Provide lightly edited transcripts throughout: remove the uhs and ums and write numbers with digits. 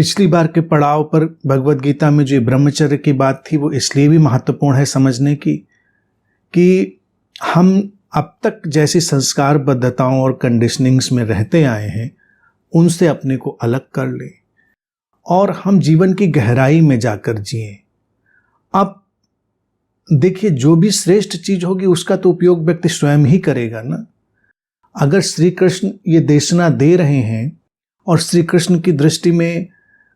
पिछली बार के पड़ाव पर भगवत गीता में जो ब्रह्मचर्य की बात थी वो इसलिए भी महत्वपूर्ण है समझने की कि हम अब तक जैसी संस्कारबद्धताओं और कंडीशनिंग्स में रहते आए हैं उनसे अपने को अलग कर लें और हम जीवन की गहराई में जाकर जिएं। अब देखिए, जो भी श्रेष्ठ चीज होगी उसका तो उपयोग व्यक्ति स्वयं ही करेगा ना। अगर श्री कृष्ण ये देशना दे रहे हैं और श्री कृष्ण की दृष्टि में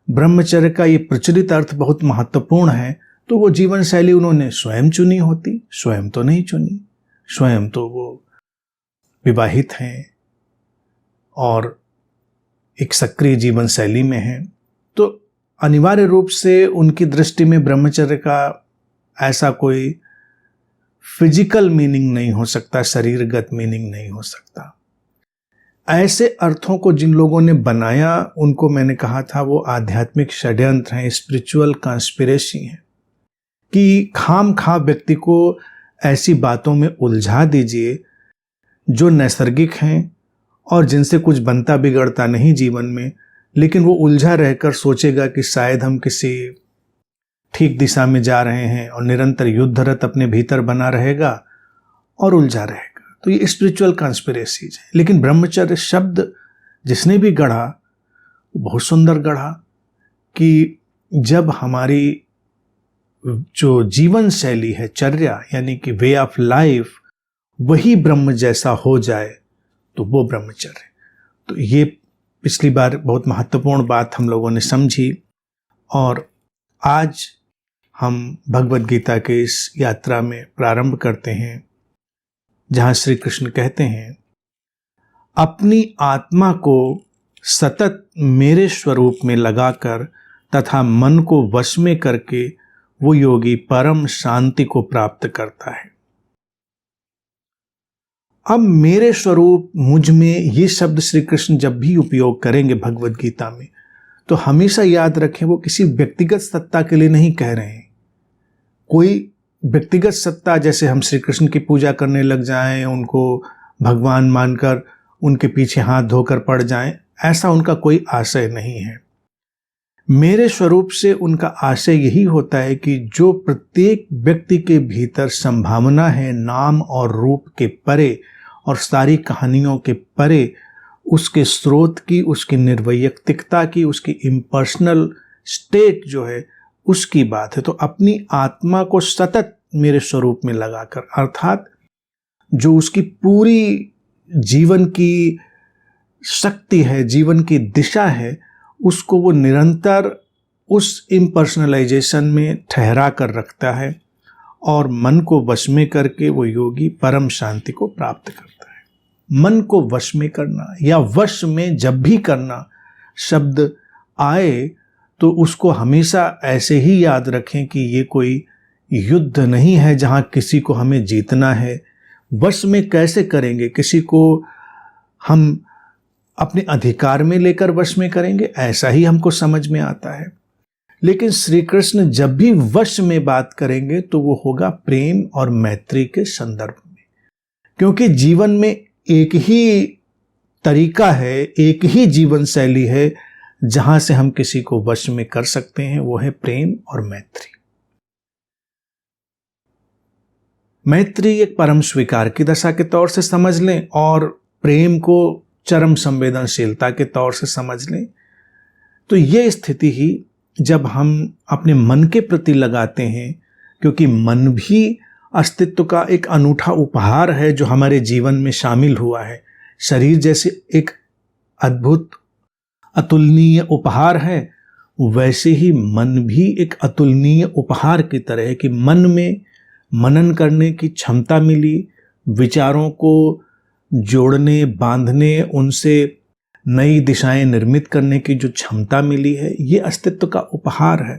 ब्रह्मचर्य का ये प्रचलित अर्थ बहुत महत्वपूर्ण है, तो वो जीवन शैली उन्होंने स्वयं चुनी होती। स्वयं तो नहीं चुनी, स्वयं तो वो विवाहित हैं और एक सक्रिय जीवन शैली में हैं, तो अनिवार्य रूप से उनकी दृष्टि में ब्रह्मचर्य का ऐसा कोई फिजिकल मीनिंग नहीं हो सकता, शरीरगत मीनिंग नहीं हो सकता। ऐसे अर्थों को जिन लोगों ने बनाया उनको मैंने कहा था वो आध्यात्मिक षड्यंत्र हैं, स्पिरिचुअल कॉन्स्पिरेसी हैं कि खाम खा व्यक्ति को ऐसी बातों में उलझा दीजिए जो नैसर्गिक हैं और जिनसे कुछ बनता बिगड़ता नहीं जीवन में, लेकिन वो उलझा रहकर सोचेगा कि शायद हम किसी ठीक दिशा में जा रहे हैं और निरंतर युद्धरत अपने भीतर बना रहेगा और उलझा रहेगा। तो ये स्पिरिचुअल कॉन्स्पिरेसीज है। लेकिन ब्रह्मचर्य शब्द जिसने भी गढ़ा वो बहुत सुंदर गढ़ा कि जब हमारी जो जीवन शैली है, चर्या यानी कि वे ऑफ लाइफ, वही ब्रह्म जैसा हो जाए तो वो ब्रह्मचर्य। तो ये पिछली बार बहुत महत्वपूर्ण बात हम लोगों ने समझी और आज हम भगवत गीता के इस यात्रा में प्रारंभ करते हैं जहां श्री कृष्ण कहते हैं, अपनी आत्मा को सतत मेरे स्वरूप में लगाकर तथा मन को वश में करके वो योगी परम शांति को प्राप्त करता है। अब मेरे स्वरूप, मुझ में, ये शब्द श्री कृष्ण जब भी उपयोग करेंगे भगवत गीता में तो हमेशा याद रखें वो किसी व्यक्तिगत सत्ता के लिए नहीं कह रहे हैं। कोई व्यक्तिगत सत्ता जैसे हम श्री कृष्ण की पूजा करने लग जाएं, उनको भगवान मानकर उनके पीछे हाथ धोकर पड़ जाएं, ऐसा उनका कोई आशय नहीं है। मेरे स्वरूप से उनका आशय यही होता है कि जो प्रत्येक व्यक्ति के भीतर संभावना है नाम और रूप के परे और सारी कहानियों के परे, उसके स्रोत की, उसकी निर्वैयक्तिकता की, उसकी इम्पर्सनल स्टेट जो है उसकी बात है। तो अपनी आत्मा को सतत मेरे स्वरूप में लगाकर, अर्थात जो उसकी पूरी जीवन की शक्ति है, जीवन की दिशा है, उसको वो निरंतर उस इम्पर्सनलाइजेशन में ठहरा कर रखता है और मन को वश में करके वो योगी परम शांति को प्राप्त करता है। मन को वश में करना या वश में जब भी करना शब्द आए तो उसको हमेशा ऐसे ही याद रखें कि ये कोई युद्ध नहीं है जहां किसी को हमें जीतना है। वश में कैसे करेंगे? किसी को हम अपने अधिकार में लेकर वश में करेंगे, ऐसा ही हमको समझ में आता है। लेकिन श्री कृष्ण जब भी वश में बात करेंगे तो वो होगा प्रेम और मैत्री के संदर्भ में, क्योंकि जीवन में एक ही तरीका है, एक ही जीवन शैली है जहां से हम किसी को वश में कर सकते हैं, वो है प्रेम और मैत्री। मैत्री एक परम स्वीकार की दशा के तौर से समझ लें और प्रेम को चरम संवेदनशीलता के तौर से समझ लें। तो ये स्थिति ही जब हम अपने मन के प्रति लगाते हैं, क्योंकि मन भी अस्तित्व का एक अनूठा उपहार है जो हमारे जीवन में शामिल हुआ है। शरीर जैसे एक अद्भुत अतुलनीय उपहार है, वैसे ही मन भी एक अतुलनीय उपहार की तरह है कि मन में मनन करने की क्षमता मिली, विचारों को जोड़ने, बांधने, उनसे नई दिशाएं निर्मित करने की जो क्षमता मिली है, ये अस्तित्व का उपहार है।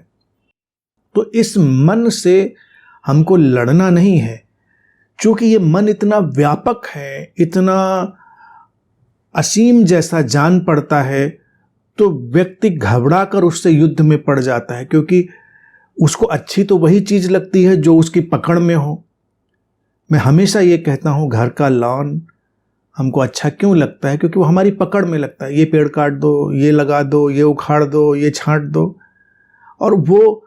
तो इस मन से हमको लड़ना नहीं है, क्योंकि ये मन इतना व्यापक है, इतना असीम जैसा जान पड़ता है, तो व्यक्ति घबरा कर उससे युद्ध में पड़ जाता है, क्योंकि उसको अच्छी तो वही चीज लगती है जो उसकी पकड़ में हो। मैं हमेशा ये कहता हूं, घर का लॉन हमको अच्छा क्यों लगता है? क्योंकि वो हमारी पकड़ में लगता है। ये पेड़ काट दो, ये लगा दो, ये उखाड़ दो, ये छांट दो, और वो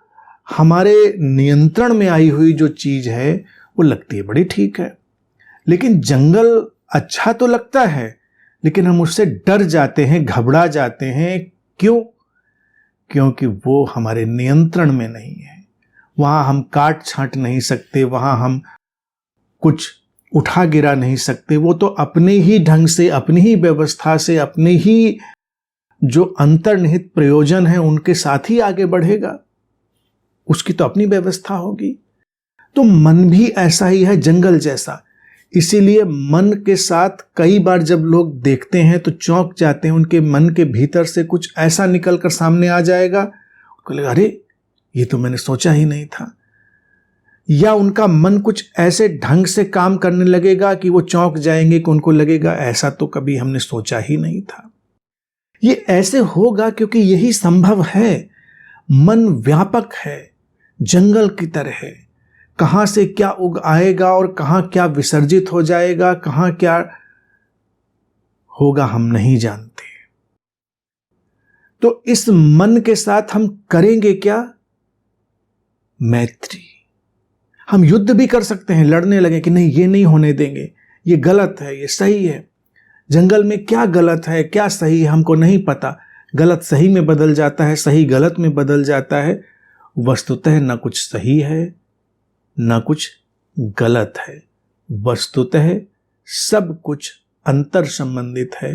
हमारे नियंत्रण में आई हुई जो चीज़ है वो लगती है बड़ी ठीक है। लेकिन जंगल अच्छा तो लगता है, लेकिन हम उससे डर जाते हैं, घबरा जाते हैं। क्यों? क्योंकि वो हमारे नियंत्रण में नहीं है। वहाँ हम काट छांट नहीं सकते, वहाँ हम कुछ उठा गिरा नहीं सकते। वो तो अपने ही ढंग से, अपनी ही व्यवस्था से, अपने ही जो अंतर्निहित प्रयोजन है उनके साथ ही आगे बढ़ेगा। उसकी तो अपनी व्यवस्था होगी। तो मन भी ऐसा ही है, जंगल जैसा। इसीलिए मन के साथ कई बार जब लोग देखते हैं तो चौंक जाते हैं। उनके मन के भीतर से कुछ ऐसा निकल कर सामने आ जाएगा, उनको लगेगा अरे ये तो मैंने सोचा ही नहीं था। या उनका मन कुछ ऐसे ढंग से काम करने लगेगा कि वो चौंक जाएंगे, कि उनको लगेगा ऐसा तो कभी हमने सोचा ही नहीं था। ये ऐसे होगा क्योंकि यही संभव है। मन व्यापक है, जंगल की तरह है। कहां से क्या उग आएगा और कहां क्या विसर्जित हो जाएगा, कहां क्या होगा, हम नहीं जानते। तो इस मन के साथ हम करेंगे क्या? मैत्री। हम युद्ध भी कर सकते हैं, लड़ने लगे कि नहीं ये नहीं होने देंगे, ये गलत है, ये सही है। जंगल में क्या गलत है क्या सही है हमको नहीं पता। गलत सही में बदल जाता है, सही गलत में बदल जाता है। वस्तुतः न कुछ सही है न कुछ गलत है। वस्तुतः सब कुछ अंतर संबंधित है,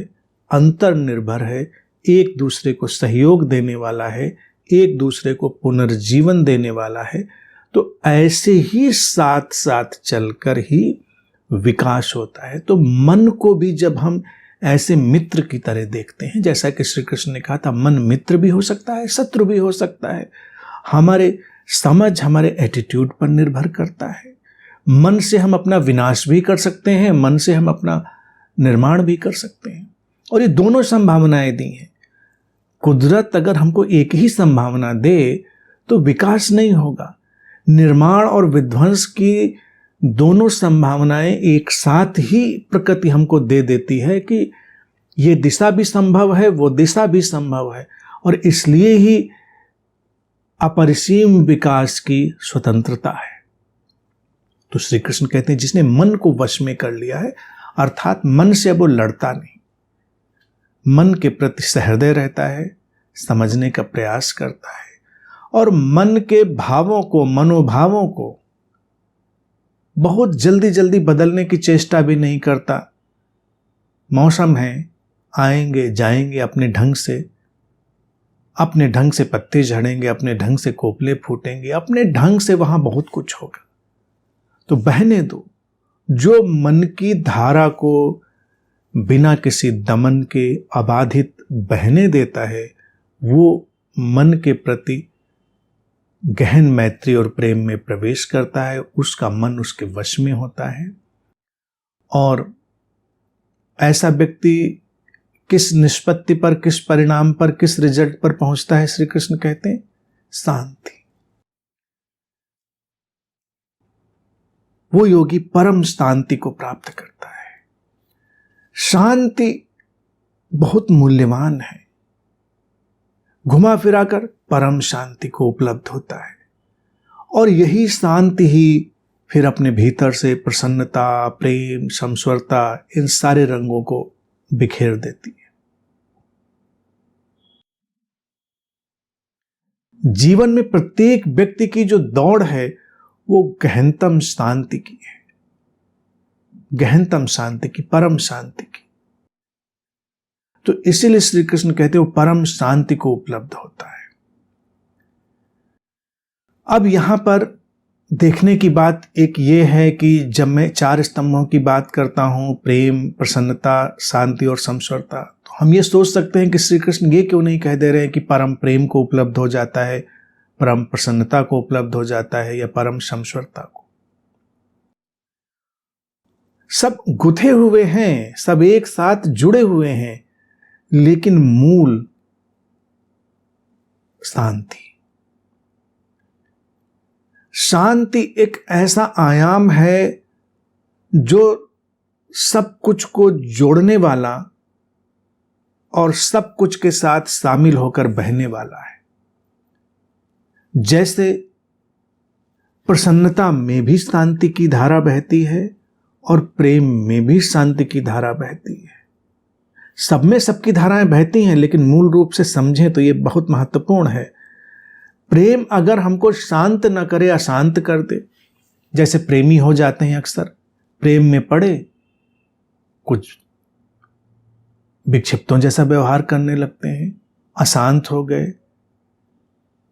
अंतर निर्भर है, एक दूसरे को सहयोग देने वाला है, एक दूसरे को पुनर्जीवन देने वाला है। तो ऐसे ही साथ साथ चलकर ही विकास होता है। तो मन को भी जब हम ऐसे मित्र की तरह देखते हैं, जैसा कि श्री कृष्ण ने कहा था, मन मित्र भी हो सकता है, शत्रु भी हो सकता है। हमारे समझ, हमारे एटीट्यूड पर निर्भर करता है। मन से हम अपना विनाश भी कर सकते हैं, मन से हम अपना निर्माण भी कर सकते हैं। और ये दोनों संभावनाएं दी हैं। कुदरत अगर हमको एक ही संभावना दे तो विकास नहीं होगा। निर्माण और विध्वंस की दोनों संभावनाएं एक साथ ही प्रकृति हमको दे देती है कि ये दिशा भी संभव है, वो दिशा भी संभव है। और इसलिए ही अपरिसीम विकास की स्वतंत्रता है। तो श्री कृष्ण कहते हैं जिसने मन को वश में कर लिया है, अर्थात मन से अब वो लड़ता नहीं, मन के प्रति सहृदय रहता है, समझने का प्रयास करता है, और मन के भावों को, मनोभावों को बहुत जल्दी जल्दी बदलने की चेष्टा भी नहीं करता। मौसम है, आएंगे जाएंगे अपने ढंग से, अपने ढंग से पत्ते झड़ेंगे, अपने ढंग से कोपले फूटेंगे, अपने ढंग से वहां बहुत कुछ होगा। तो बहने दो। जो मन की धारा को बिना किसी दमन के अबाधित बहने देता है, वो मन के प्रति गहन मैत्री और प्रेम में प्रवेश करता है, उसका मन उसके वश में होता है। और ऐसा व्यक्ति किस निष्पत्ति पर, किस परिणाम पर, किस रिजल्ट पर पहुंचता है? श्री कृष्ण कहते हैं शांति। वो योगी परम शांति को प्राप्त करता है। शांति बहुत मूल्यवान है। घुमा फिराकर परम शांति को उपलब्ध होता है। और यही शांति ही फिर अपने भीतर से प्रसन्नता, प्रेम, समस्वरता, इन सारे रंगों को बिखेर देती है। जीवन में प्रत्येक व्यक्ति की जो दौड़ है वो गहनतम शांति की है, गहनतम शांति की, परम शांति की। तो इसीलिए श्री कृष्ण कहते हैं वो परम शांति को उपलब्ध होता है। अब यहां पर देखने की बात एक ये है कि जब मैं 4 स्तंभों की बात करता हूं, प्रेम, प्रसन्नता, शांति और समस्वरता, तो हम ये सोच सकते हैं कि श्री कृष्ण ये क्यों नहीं कह दे रहे हैं कि परम प्रेम को उपलब्ध हो जाता है, परम प्रसन्नता को उपलब्ध हो जाता है, या परम समस्वरता को। सब गुथे हुए हैं, सब एक साथ जुड़े हुए हैं, लेकिन मूल शांति। शांति एक ऐसा आयाम है जो सब कुछ को जोड़ने वाला और सब कुछ के साथ शामिल होकर बहने वाला है। जैसे प्रसन्नता में भी शांति की धारा बहती है और प्रेम में भी शांति की धारा बहती है। सब में सबकी धाराएं बहती हैं, लेकिन मूल रूप से समझें तो ये बहुत महत्वपूर्ण है। प्रेम अगर हमको शांत न करे, अशांत कर दे, जैसे प्रेमी हो जाते हैं अक्सर, प्रेम में पड़े कुछ विक्षिप्तों जैसा व्यवहार करने लगते हैं, अशांत हो गए।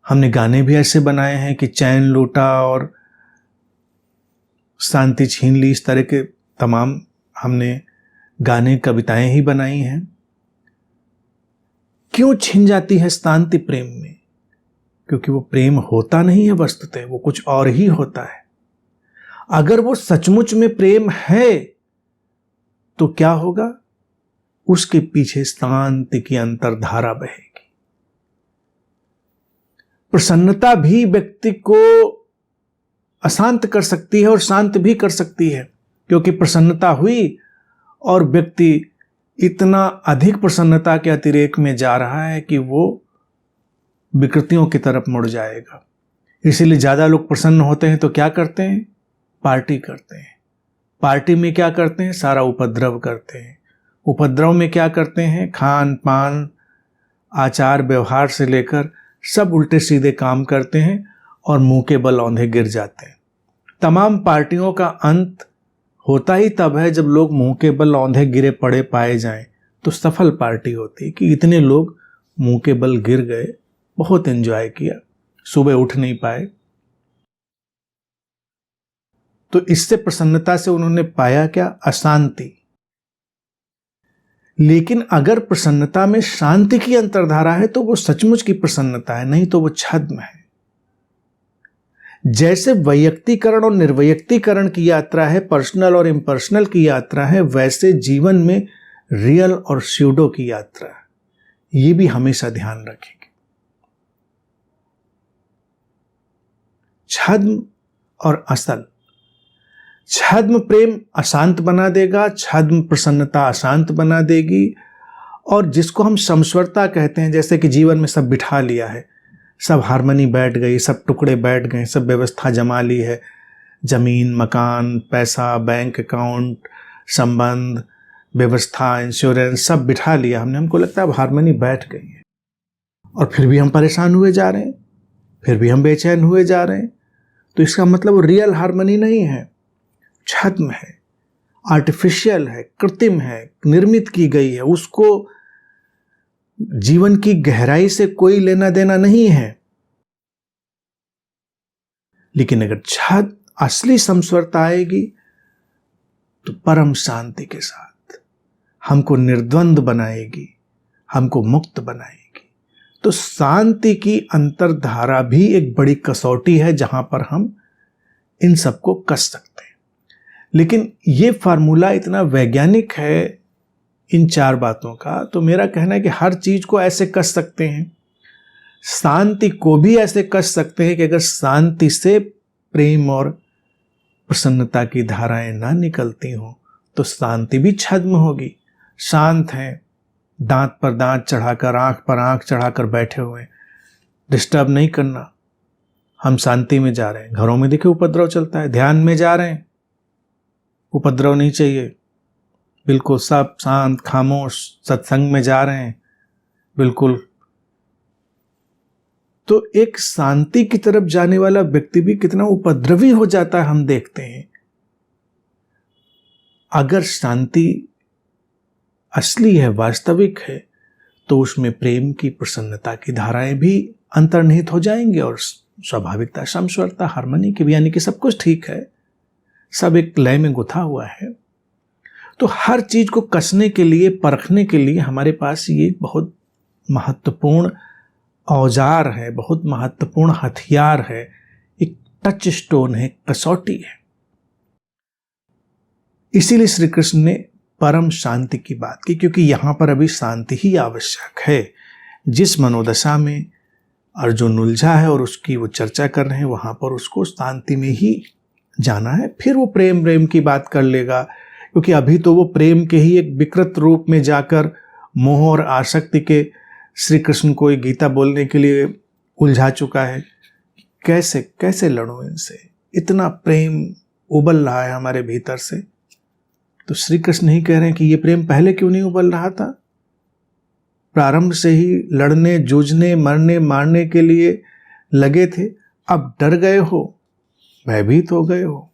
हमने गाने भी ऐसे बनाए हैं कि चैन लूटा और शांति छीन ली, इस तरह के तमाम हमने गाने कविताएं ही बनाई हैं। क्यों छिन जाती है शांति प्रेम में? क्योंकि वो प्रेम होता नहीं है, वस्तुतः वो कुछ और ही होता है। अगर वो सचमुच में प्रेम है तो क्या होगा? उसके पीछे शांति की अंतर्धारा बहेगी। प्रसन्नता भी व्यक्ति को अशांत कर सकती है और शांत भी कर सकती है, क्योंकि प्रसन्नता हुई और व्यक्ति इतना अधिक प्रसन्नता के अतिरेक में जा रहा है कि वो विकृतियों की तरफ मुड़ जाएगा। इसीलिए ज़्यादा लोग प्रसन्न होते हैं तो क्या करते हैं? पार्टी करते हैं। पार्टी में क्या करते हैं? सारा उपद्रव करते हैं। उपद्रव में क्या करते हैं? खान पान, आचार व्यवहार से लेकर सब उल्टे सीधे काम करते हैं और मुंह के बल औंधे गिर जाते हैं। तमाम पार्टियों का अंत होता ही तब है जब लोग मुंह के बल औंधे गिरे पड़े पाए जाएं, तो सफल पार्टी होती है कि इतने लोग मुंह के बल गिर गए, बहुत एंजॉय किया, सुबह उठ नहीं पाए। तो इससे प्रसन्नता से उन्होंने पाया क्या? अशांति। लेकिन अगर प्रसन्नता में शांति की अंतर्धारा है तो वो सचमुच की प्रसन्नता है, नहीं तो वो छद्म है। जैसे वैयक्तिकरण और निर्वैयक्तिकरण की यात्रा है, पर्सनल और इम्पर्सनल की यात्रा है, वैसे जीवन में रियल और स्यूडो की यात्रा है। ये भी हमेशा ध्यान रखेंगे। छद्म और असल। छद्म प्रेम अशांत बना देगा, छद्म प्रसन्नता अशांत बना देगी। और जिसको हम समस्वरता कहते हैं, जैसे कि जीवन में सब बिठा लिया है, सब हारमोनी बैठ गई, सब टुकड़े बैठ गए, सब व्यवस्था जमा ली है, जमीन, मकान, पैसा, बैंक अकाउंट, संबंध, व्यवस्था, इंश्योरेंस, सब बिठा लिया हमने। हमको लगता है अब हारमोनी बैठ गई है, और फिर भी हम परेशान हुए जा रहे हैं, फिर भी हम बेचैन हुए जा रहे हैं। तो इसका मतलब वो रियल हारमोनी नहीं है, छद्म है, आर्टिफिशियल है, कृत्रिम है, निर्मित की गई है। उसको जीवन की गहराई से कोई लेना देना नहीं है। लेकिन अगर छद्म असली समस्वरता आएगी तो परम शांति के साथ हमको निर्द्वंद बनाएगी, हमको मुक्त बनाएगी। तो शांति की अंतर्धारा भी एक बड़ी कसौटी है जहां पर हम इन सबको कस सकते हैं। लेकिन ये फार्मूला इतना वैज्ञानिक है इन चार बातों का, तो मेरा कहना है कि हर चीज को ऐसे कस सकते हैं। शांति को भी ऐसे कस सकते हैं कि अगर शांति से प्रेम और प्रसन्नता की धाराएं ना निकलती हों तो शांति भी छद्म होगी। शांत हैं, दांत पर दांत चढ़ाकर, आंख पर आंख चढ़ाकर बैठे हुए, डिस्टर्ब नहीं करना। हम शांति में जा रहे हैं, घरों में देखिए उपद्रव चलता है। ध्यान में जा रहे हैं, उपद्रव नहीं चाहिए, बिल्कुल सब शांत खामोश। सत्संग में जा रहे हैं, बिल्कुल। तो एक शांति की तरफ जाने वाला व्यक्ति भी कितना उपद्रवी हो जाता है, हम देखते हैं। अगर शांति असली है, वास्तविक है, तो उसमें प्रेम की, प्रसन्नता की धाराएं भी अंतर्निहित हो जाएंगी और स्वाभाविकता, समस्वरता, हार्मनी की भी, यानी कि सब कुछ ठीक है, सब एक लय में गुथा हुआ है। तो हर चीज को कसने के लिए, परखने के लिए हमारे पास ये बहुत महत्वपूर्ण औजार है, बहुत महत्वपूर्ण हथियार है, एक टच स्टोन है, कसौटी है। इसीलिए श्री कृष्ण ने परम शांति की बात की, क्योंकि यहां पर अभी शांति ही आवश्यक है। जिस मनोदशा में अर्जुन उलझा है और उसकी वो चर्चा कर रहे हैं, वहां पर उसको शांति में ही जाना है। फिर वो प्रेम की बात कर लेगा क्योंकि अभी तो वो प्रेम के ही एक विकृत रूप में जाकर मोह और आसक्ति के श्री कृष्ण को गीता बोलने के लिए उलझा चुका है। कैसे कैसे लड़ूं इनसे, इतना प्रेम उबल रहा है हमारे भीतर से। तो श्री कृष्ण ही कह रहे हैं कि ये प्रेम पहले क्यों नहीं उबल रहा था? प्रारंभ से ही लड़ने, जूझने, मरने, मारने के लिए लगे थे, अब डर गए हो, भयभीत हो गए हो।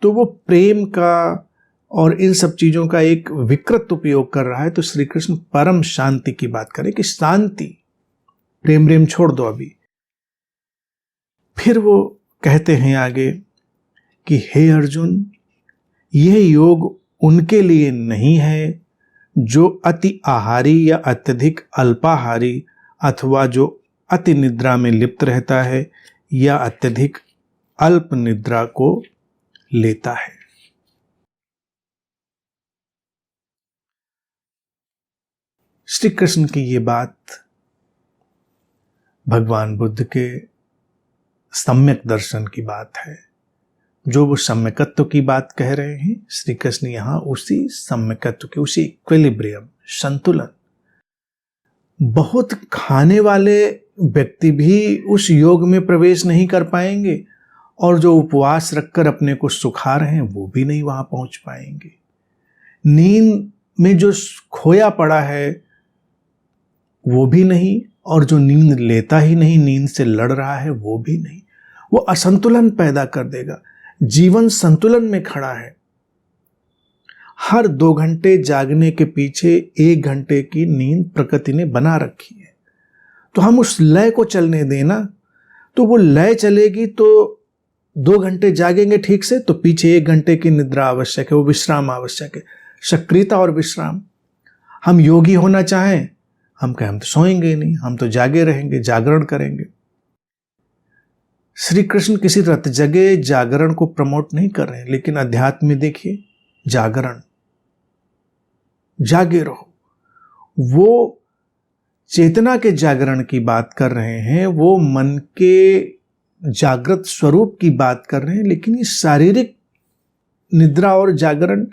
तो वो प्रेम का और इन सब चीजों का एक विकृत उपयोग कर रहा है। तो श्री कृष्ण परम शांति की बात करें कि शांति, प्रेम प्रेम छोड़ दो अभी। फिर वो कहते हैं आगे कि हे अर्जुन, यह योग उनके लिए नहीं है जो अति आहारी या अत्यधिक अल्पाहारी अथवा जो अति निद्रा में लिप्त रहता है या अत्यधिक अल्प निद्रा को लेता है। श्री कृष्ण की ये बात भगवान बुद्ध के सम्यक दर्शन की बात है। जो वो सम्यकत्व की बात कह रहे हैं, श्री कृष्ण यहां उसी सम्यकत्व के, उसी इक्विलिब्रियम, संतुलन। बहुत खाने वाले व्यक्ति भी उस योग में प्रवेश नहीं कर पाएंगे और जो उपवास रखकर अपने को सुखा रहे हैं वो भी नहीं वहां पहुंच पाएंगे। नींद में जो खोया पड़ा है वो भी नहीं, और जो नींद लेता ही नहीं, नींद से लड़ रहा है, वो भी नहीं। वो असंतुलन पैदा कर देगा। जीवन संतुलन में खड़ा है। हर 2 घंटे जागने के पीछे 1 घंटे की नींद प्रकृति ने बना रखी है। तो हम उस लय को चलने देना, तो वो लय चलेगी तो 2 घंटे जागेंगे ठीक से, तो पीछे 1 घंटे की निद्रा आवश्यक है, वो विश्राम आवश्यक है, सक्रियता और विश्राम। हम योगी होना चाहें, हम कहें हम तो सोएंगे ही नहीं, हम तो जागे रहेंगे, जागरण करेंगे। श्री कृष्ण किसी रत जगे जागरण को प्रमोट नहीं कर रहे हैं, लेकिन अध्यात्म में देखिए, जागरण, जागे रहो। वो चेतना के जागरण की बात कर रहे हैं, वो मन के जागृत स्वरूप की बात कर रहे हैं। लेकिन ये शारीरिक निद्रा और जागरण,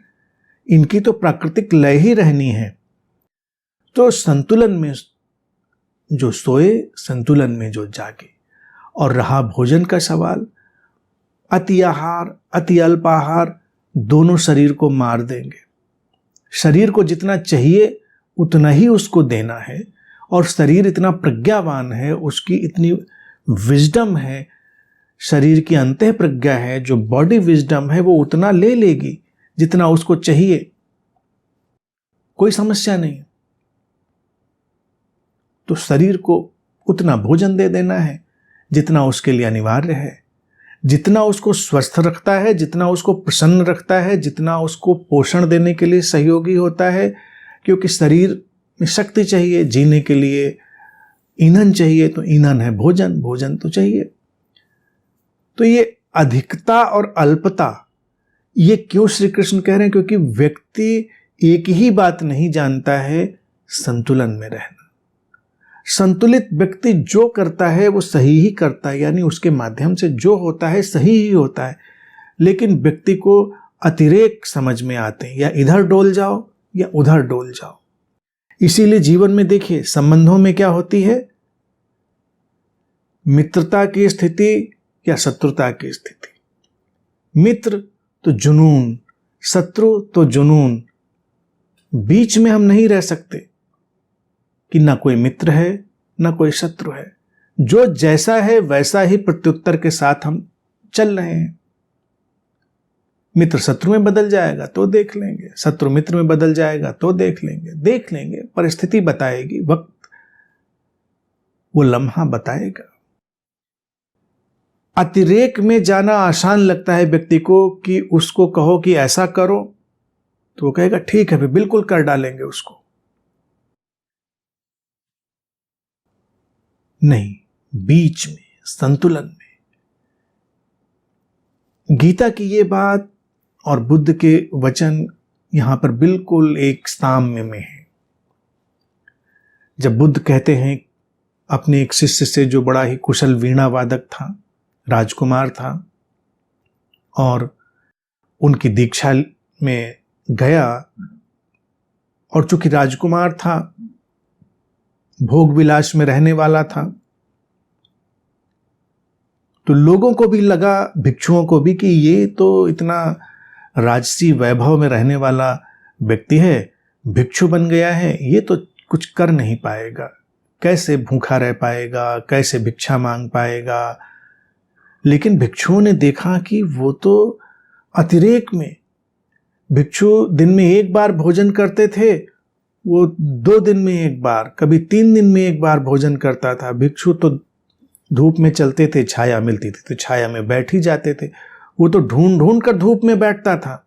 इनकी तो प्राकृतिक लय ही रहनी है। तो संतुलन में जो सोए, संतुलन में जो जागे। और रहा भोजन का सवाल, अति आहार, अति अल्पाहार दोनों शरीर को मार देंगे। शरीर को जितना चाहिए उतना ही उसको देना है, और शरीर इतना प्रज्ञावान है, उसकी इतनी विजडम है, शरीर की अंतः प्रज्ञा है, जो बॉडी विजडम है, वो उतना ले लेगी जितना उसको चाहिए, कोई समस्या नहीं। तो शरीर को उतना भोजन दे देना है जितना उसके लिए अनिवार्य है, जितना उसको स्वस्थ रखता है, जितना उसको प्रसन्न रखता है, जितना उसको पोषण देने के लिए सहयोगी होता है। क्योंकि शरीर में शक्ति चाहिए, जीने के लिए ईंधन चाहिए, तो ईंधन है भोजन, भोजन तो चाहिए। तो ये अधिकता और अल्पता, ये क्यों श्री कृष्ण कह रहे हैं? क्योंकि व्यक्ति एक ही बात नहीं जानता है, संतुलन में रहना। संतुलित व्यक्ति जो करता है वो सही ही करता है, यानी उसके माध्यम से जो होता है सही ही होता है। लेकिन व्यक्ति को अतिरेक समझ में आते हैं, या इधर डोल जाओ या उधर डोल जाओ। इसीलिए जीवन में देखिए, संबंधों में क्या होती है, मित्रता की स्थिति या शत्रुता की स्थिति। मित्र तो जुनून, शत्रु तो जुनून। बीच में हम नहीं रह सकते कि ना कोई मित्र है ना कोई शत्रु है। जो जैसा है वैसा ही प्रत्युत्तर के साथ हम चल रहे हैं। मित्र शत्रु में बदल जाएगा तो देख लेंगे, शत्रु मित्र में बदल जाएगा तो देख लेंगे, परिस्थिति बताएगी, वक्त वो लम्हा बताएगा। अतिरेक में जाना आसान लगता है व्यक्ति को, कि उसको कहो कि ऐसा करो तो वो कहेगा ठीक है, बिल्कुल कर डालेंगे उसको। नहीं, बीच में, संतुलन में। गीता की ये बात और बुद्ध के वचन यहां पर बिल्कुल एक साम्य में है। जब बुद्ध कहते हैं अपने एक शिष्य से, जो बड़ा ही कुशल वीणा वादक था, राजकुमार था, और उनकी दीक्षा में गया, और चूंकि राजकुमार था, भोग विलास में रहने वाला था, तो लोगों को भी लगा, भिक्षुओं को भी, कि ये तो इतना राजसी वैभव में रहने वाला व्यक्ति है, भिक्षु बन गया है, ये तो कुछ कर नहीं पाएगा, कैसे भूखा रह पाएगा, कैसे भिक्षा मांग पाएगा। लेकिन भिक्षुओं ने देखा कि वो तो अतिरेक में, भिक्षु दिन में एक बार भोजन करते थे, वो 2 दिन में एक बार, कभी 3 दिन में एक बार भोजन करता था। भिक्षु तो धूप में चलते थे, छाया मिलती थी तो छाया में बैठ ही जाते थे, वो तो ढूंढ ढूंढ कर धूप में बैठता था।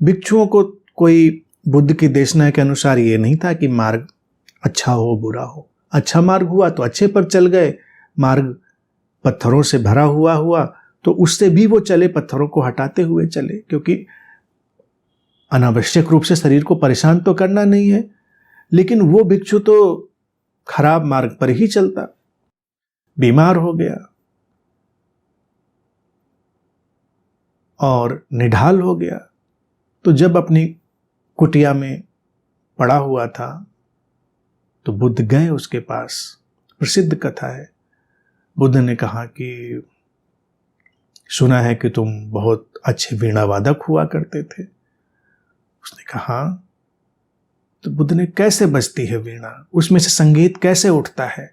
भिक्षुओं को कोई बुद्ध की देशना के अनुसार ये नहीं था कि मार्ग अच्छा हो बुरा हो, अच्छा मार्ग हुआ तो अच्छे पर चल गए, मार्ग पत्थरों से भरा हुआ तो उससे भी वो चले, पत्थरों को हटाते हुए चले, क्योंकि अनावश्यक रूप से शरीर को परेशान तो करना नहीं है। लेकिन वो भिक्षु तो खराब मार्ग पर ही चलता, बीमार हो गया और निढाल हो गया। तो जब अपनी कुटिया में पड़ा हुआ था तो बुद्ध गए उसके पास। प्रसिद्ध कथा है, बुद्ध ने कहा कि सुना है कि तुम बहुत अच्छे वीणा वादक हुआ करते थे। उसने कहा, तो बुद्ध ने, कैसे बजती है वीणा, उसमें से संगीत कैसे उठता है,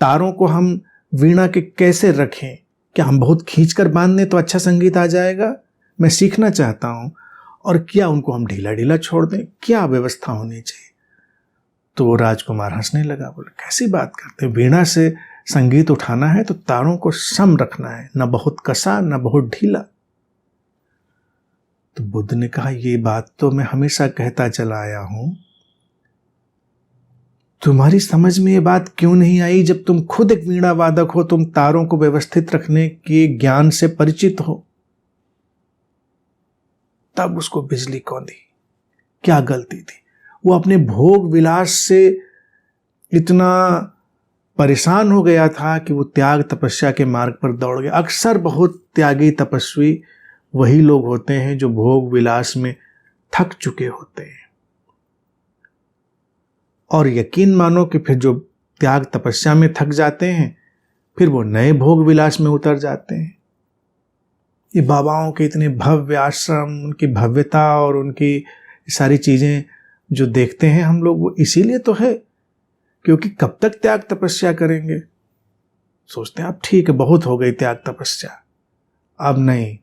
तारों को हम वीणा के कैसे रखें, क्या हम बहुत खींचकर बांध दें तो अच्छा संगीत आ जाएगा, मैं सीखना चाहता हूं, और क्या उनको हम ढीला ढीला छोड़ दें, क्या व्यवस्था होनी चाहिए। तो वो राजकुमार हंसने लगा, बोले कैसी बात करते, वीणा से संगीत उठाना है तो तारों को सम रखना है, न बहुत कसा न बहुत ढीला। तो बुद्ध ने कहा, ये बात तो मैं हमेशा कहता चला आया हूं, तुम्हारी समझ में ये बात क्यों नहीं आई जब तुम खुद एक वीणा वादक हो, तुम तारों को व्यवस्थित रखने के ज्ञान से परिचित हो। तब उसको बिजली कौन दी, क्या गलती थी, वो अपने भोग विलास से इतना परेशान हो गया था कि वो त्याग तपस्या के मार्ग पर दौड़ गया। अक्सर बहुत त्यागी तपस्वी वही लोग होते हैं जो भोग विलास में थक चुके होते हैं, और यकीन मानो कि फिर जो त्याग तपस्या में थक जाते हैं फिर वो नए भोग विलास में उतर जाते हैं। ये बाबाओं के इतने भव्य आश्रम, उनकी भव्यता और उनकी सारी चीजें जो देखते हैं हम लोग, वो इसीलिए तो है क्योंकि कब तक त्याग तपस्या करेंगे। सोचते हैं अब ठीक है, बहुत हो गई त्याग तपस्या, अब नहीं,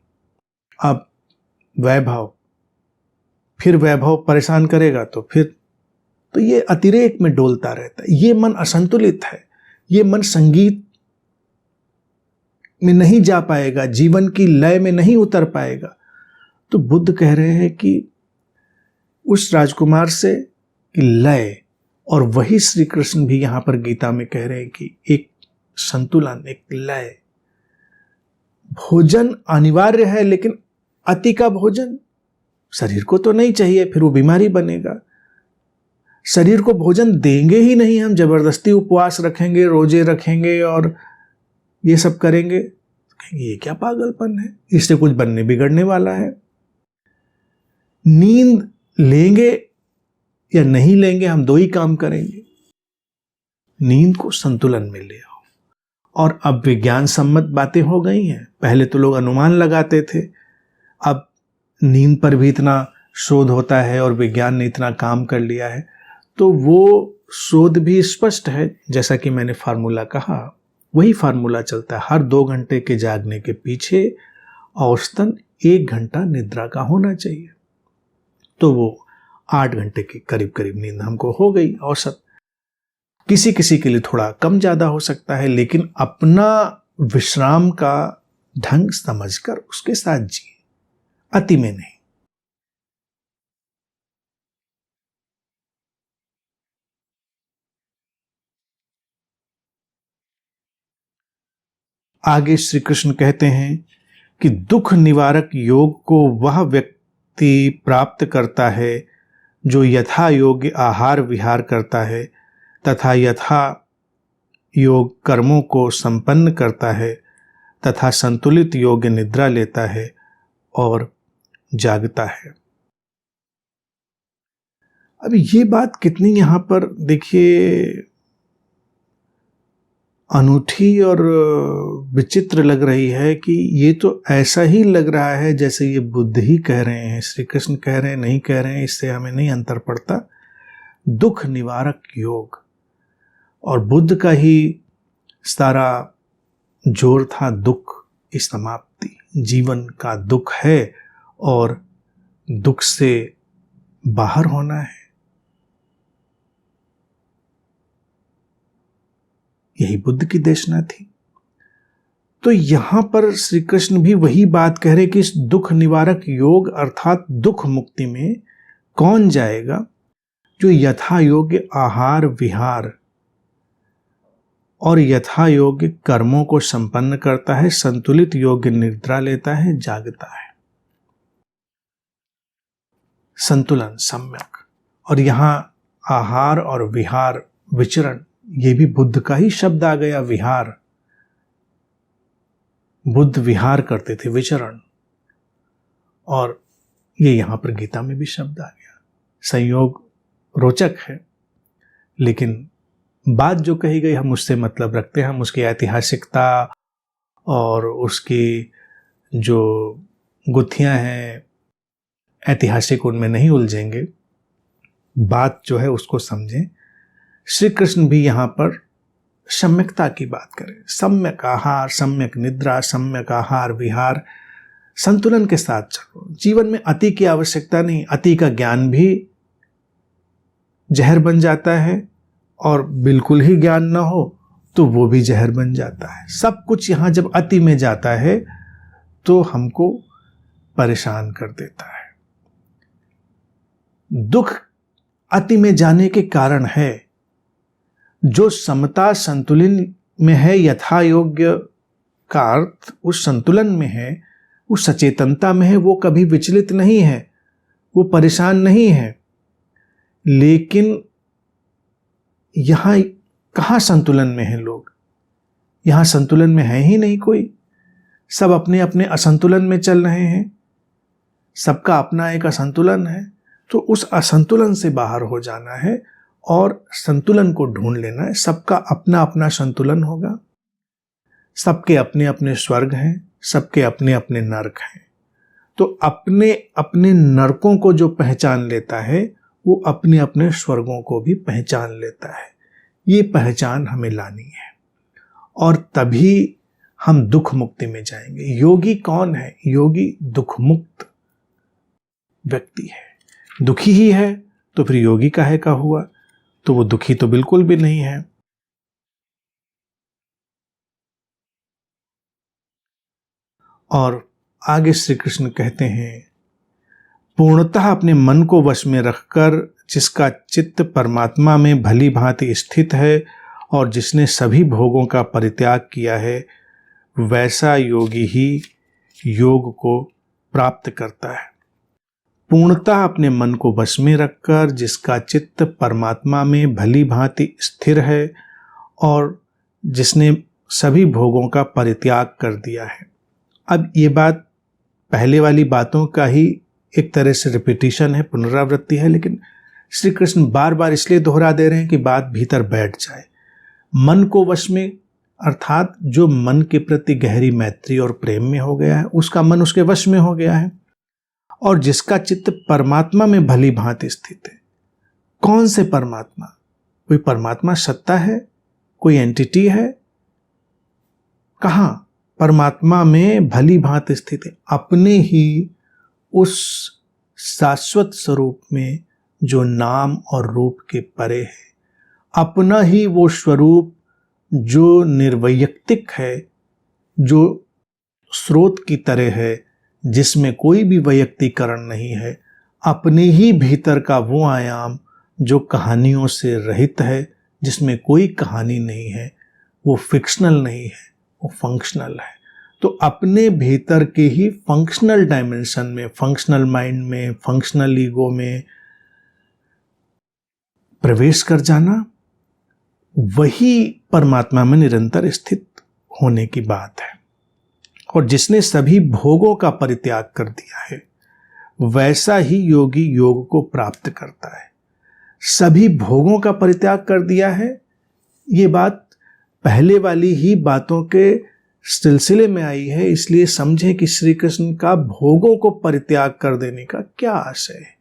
अब वैभव, फिर वैभव परेशान करेगा तो फिर, तो ये अतिरेक में डोलता रहता है। ये मन असंतुलित है, ये मन संगीत में नहीं जा पाएगा, जीवन की लय में नहीं उतर पाएगा। तो बुद्ध कह रहे हैं कि उस राजकुमार से कि लय, और वही श्री कृष्ण भी यहां पर गीता में कह रहे हैं कि एक संतुलन, एक लय। भोजन अनिवार्य है, लेकिन अति का भोजन शरीर को तो नहीं चाहिए, फिर वो बीमारी बनेगा। शरीर को भोजन देंगे ही नहीं हम, जबरदस्ती उपवास रखेंगे, रोजे रखेंगे और ये सब करेंगे, ये क्या पागलपन है, इससे कुछ बनने बिगड़ने वाला है। नींद लेंगे या नहीं लेंगे, हम 2 ही काम करेंगे, नींद को संतुलन में ले आओ। और अब विज्ञान सम्मत बातें हो गई हैं, पहले तो लोग अनुमान लगाते थे, अब नींद पर भी इतना शोध होता है और विज्ञान ने इतना काम कर लिया है, तो वो शोध भी स्पष्ट है। जैसा कि मैंने फार्मूला कहा, वही फार्मूला चलता है, हर 2 घंटे के जागने के पीछे औसतन 1 घंटा निद्रा का होना चाहिए। तो वो 8 घंटे की करीब करीब नींद हमको हो गई औसत। किसी किसी के लिए थोड़ा कम ज्यादा हो सकता है, लेकिन अपना विश्राम का ढंग समझकर उसके साथ जिए, अति में नहीं। आगे श्री कृष्ण कहते हैं कि दुख निवारक योग को वह व्यक्ति प्राप्त करता है जो यथा योग्य आहार विहार करता है तथा यथा योग कर्मों को संपन्न करता है तथा संतुलित योग्य निद्रा लेता है और जागता है। अब ये बात कितनी यहाँ पर देखिए अनूठी और विचित्र लग रही है कि ये तो ऐसा ही लग रहा है जैसे ये बुद्ध ही कह रहे हैं, श्री कृष्ण कह रहे हैं, नहीं कह रहे हैं, इससे हमें नहीं अंतर पड़ता। दुख निवारक योग, और बुद्ध का ही सारा जोर था दुख की समाप्ति। जीवन का दुख है और दुख से बाहर होना है, यही बुद्ध की देशना थी। तो यहां पर श्री कृष्ण भी वही बात कह रहे कि इस दुख निवारक योग अर्थात दुख मुक्ति में कौन जाएगा? जो यथा योग्य आहार विहार और यथा योग्य कर्मों को संपन्न करता है, संतुलित योग्य निद्रा लेता है, जागता है। संतुलन, सम्यक। और यहां आहार और विहार, विचरण, ये भी बुद्ध का ही शब्द आ गया, विहार। बुद्ध विहार करते थे, विचरण, और ये यहां पर गीता में भी शब्द आ गया। संयोग रोचक है, लेकिन बात जो कही गई हम उससे मतलब रखते हैं, हम उसकी ऐतिहासिकता और उसकी जो गुत्थियां हैं ऐतिहासिक, उनमें नहीं उलझेंगे। बात जो है उसको समझें। श्री कृष्ण भी यहाँ पर सम्यकता की बात करें, सम्यक आहार, सम्यक निद्रा, सम्यक आहार विहार, संतुलन के साथ चलो। जीवन में अति की आवश्यकता नहीं, अति का ज्ञान भी जहर बन जाता है, और बिल्कुल ही ज्ञान ना हो तो वो भी जहर बन जाता है। सब कुछ यहां जब अति में जाता है तो हमको परेशान कर देता है। दुख अति में जाने के कारण है। जो समता संतुलन में है, यथा योग्य का अर्थ उस संतुलन में है, उस सचेतनता में है, वो कभी विचलित नहीं है, वो परेशान नहीं है। लेकिन यहां कहां संतुलन में है लोग? यहां संतुलन में है ही नहीं कोई। सब अपने अपने असंतुलन में चल रहे हैं, सबका अपना एक असंतुलन है। तो उस असंतुलन से बाहर हो जाना है और संतुलन को ढूंढ लेना है। सबका अपना अपना संतुलन होगा, सबके अपने अपने स्वर्ग हैं, सबके अपने अपने नरक हैं। तो अपने अपने नरकों को जो पहचान लेता है वो अपने अपने स्वर्गों को भी पहचान लेता है। ये पहचान हमें लानी है, और तभी हम दुख मुक्ति में जाएंगे। योगी कौन है? योगी दुख मुक्त व्यक्ति है। दुखी ही है तो फिर योगी काहे का हुआ? तो वो दुखी तो बिल्कुल भी नहीं है। और आगे श्री कृष्ण कहते हैं, पूर्णतः अपने मन को वश में रखकर जिसका चित्त परमात्मा में भली भांति स्थित है और जिसने सभी भोगों का परित्याग किया है, वैसा योगी ही योग को प्राप्त करता है। पूर्णतः अपने मन को वश में रखकर जिसका चित्त परमात्मा में भली भांति स्थिर है और जिसने सभी भोगों का परित्याग कर दिया है। अब ये बात पहले वाली बातों का ही एक तरह से रिपीटिशन है, पुनरावृत्ति है, लेकिन श्री कृष्ण बार बार इसलिए दोहरा दे रहे हैं कि बात भीतर बैठ जाए। मन को वश में अर्थात जो मन के प्रति गहरी मैत्री और प्रेम में हो गया है, उसका मन उसके वश में हो गया है, और जिसका चित्त परमात्मा में भली भांति स्थित है। कौन से परमात्मा? कोई परमात्मा सत्ता है? कोई एंटिटी है? कहां? परमात्मा में भली भांति स्थित है, अपने ही उस शाश्वत स्वरूप में जो नाम और रूप के परे है। अपना ही वो स्वरूप जो निर्वैयक्तिक है, जो स्रोत की तरह है, जिसमें कोई भी वैयक्तिकरण नहीं है। अपने ही भीतर का वो आयाम जो कहानियों से रहित है, जिसमें कोई कहानी नहीं है, वो फिक्शनल नहीं है, वो फंक्शनल है। तो अपने भीतर के ही फंक्शनल डायमेंशन में, फंक्शनल माइंड में, फंक्शनल ईगो में प्रवेश कर जाना, वही परमात्मा में निरंतर स्थित होने की बात है। और जिसने सभी भोगों का परित्याग कर दिया है, वैसा ही योगी योग को प्राप्त करता है। सभी भोगों का परित्याग कर दिया है। ये बात पहले वाली ही बातों के सिलसिले में आई है, इसलिए समझें कि श्री कृष्ण का भोगों को परित्याग कर देने का क्या आशय है।